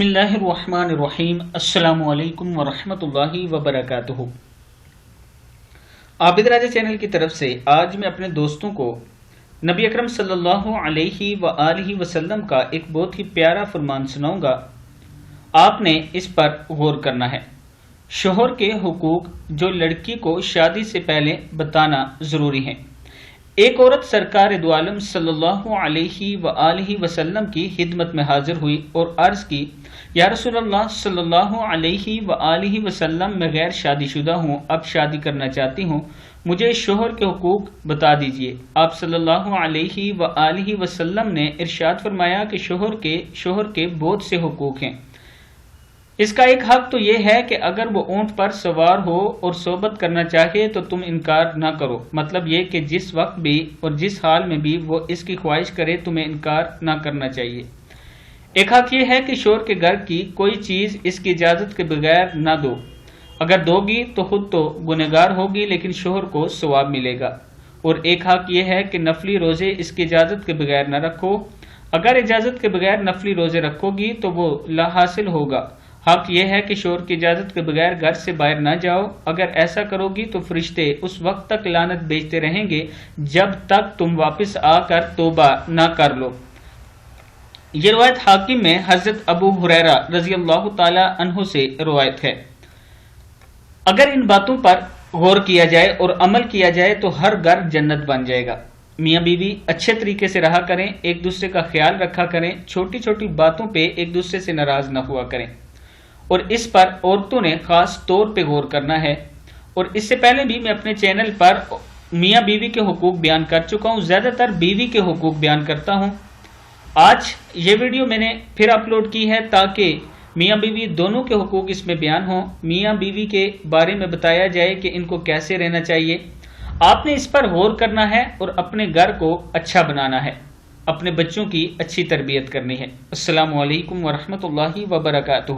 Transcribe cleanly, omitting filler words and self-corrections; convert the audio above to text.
بسم اللہ الرحمن الرحیم۔ السلام علیکم ورحمۃ اللہ وبرکاتہ۔ عابد راجہ چینل کی طرف سے آج میں اپنے دوستوں کو نبی اکرم صلی اللہ علیہ وآلہ وسلم کا ایک بہت ہی پیارا فرمان سناؤں گا۔ آپ نے اس پر غور کرنا ہے۔ شوہر کے حقوق جو لڑکی کو شادی سے پہلے بتانا ضروری ہیں۔ ایک عورت سرکار دو عالم صلی اللہ علیہ وآلہ وسلم کی خدمت میں حاضر ہوئی اور عرض کی، یا رسول اللہ صلی اللہ علیہ وآلہ وسلم، میں غیر شادی شدہ ہوں، اب شادی کرنا چاہتی ہوں، مجھے شوہر کے حقوق بتا دیجئے۔ آپ صلی اللہ علیہ وآلہ وسلم نے ارشاد فرمایا کہ شوہر کے بہت سے حقوق ہیں۔ اس کا ایک حق تو یہ ہے کہ اگر وہ اونٹ پر سوار ہو اور صحبت کرنا چاہے تو تم انکار نہ کرو، مطلب یہ کہ جس وقت بھی اور جس حال میں بھی وہ اس کی خواہش کرے تمہیں انکار نہ کرنا چاہیے۔ ایک حق یہ ہے کہ شوہر کے گھر کی کوئی چیز اس کی اجازت کے بغیر نہ دو، اگر دو گی تو خود تو گنہگار ہوگی لیکن شوہر کو ثواب ملے گا۔ اور ایک حق یہ ہے کہ نفلی روزے اس کی اجازت کے بغیر نہ رکھو، اگر اجازت کے بغیر نفلی روزے رکھو گی تو وہ لا حاصل ہوگا۔ حق یہ ہے کہ شوہر کی اجازت کے بغیر گھر سے باہر نہ جاؤ، اگر ایسا کرو گی تو فرشتے اس وقت تک لعنت بھیجتے رہیں گے جب تک تم واپس آ کر توبہ نہ کر لو۔ یہ روایت حاکم میں حضرت ابو ہریرہ رضی اللہ تعالی عنہ سے روایت ہے۔ اگر ان باتوں پر غور کیا جائے اور عمل کیا جائے تو ہر گھر جنت بن جائے گا۔ میاں بیوی اچھے طریقے سے رہا کریں، ایک دوسرے کا خیال رکھا کریں، چھوٹی چھوٹی باتوں پہ ایک دوسرے سے ناراض نہ ہوا کریں، اور اس پر عورتوں نے خاص طور پہ غور کرنا ہے۔ اور اس سے پہلے بھی میں اپنے چینل پر میاں بیوی کے حقوق بیان کر چکا ہوں، زیادہ تر بیوی کے حقوق بیان کرتا ہوں۔ آج یہ ویڈیو میں نے پھر اپلوڈ کی ہے تاکہ میاں بیوی دونوں کے حقوق اس میں بیان ہوں، میاں بیوی کے بارے میں بتایا جائے کہ ان کو کیسے رہنا چاہیے۔ آپ نے اس پر غور کرنا ہے اور اپنے گھر کو اچھا بنانا ہے، اپنے بچوں کی اچھی تربیت کرنی ہے۔ السلام علیکم ورحمۃ اللہ وبرکاتہ۔